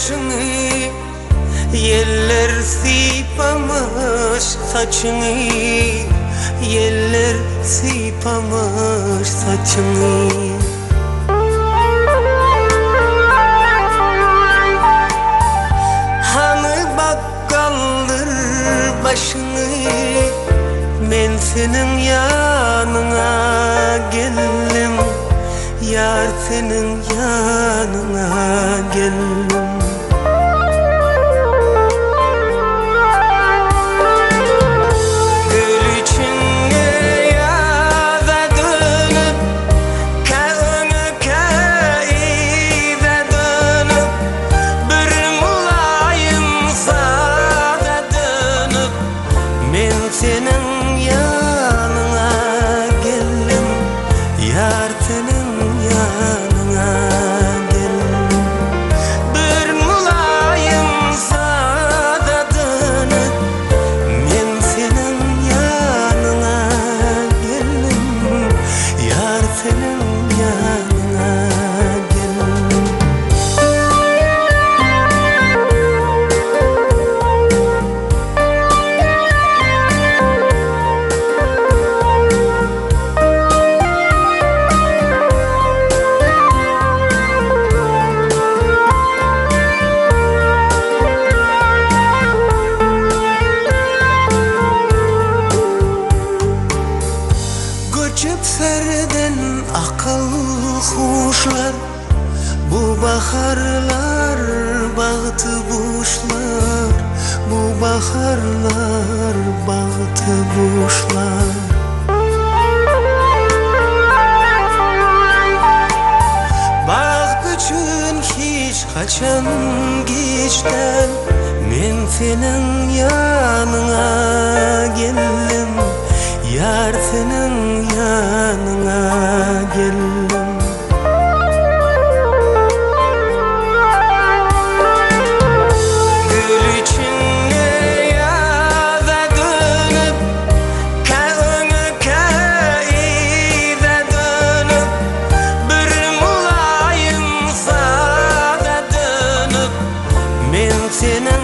başını, yeller sıypamış saçını, yeller sıypamış saçını. Hani bakkaldır başını, men senin yanına geldim, yar senin yanına geldim. Gül içinde yaza dönüp, kağını kaize dönüp, bir mulayim sada dönüp, men senin yanına geldim, yar senin yanına geldim. Bir mulayim sada dönüp, men senin yanına geldim, yar senin yanına geldim. Göçüp serden akıl kuşlar, bu baharlar bağıtı buşlar, bu baharlar bağıtı buşlar. Bağ üçün hiç kaçan geçten, men senin yanına geldim, yar senin yanına geldim. Gül içinde yaza dönüp, kağını kaize dönüp, bir mulayim sada dönüp, men senin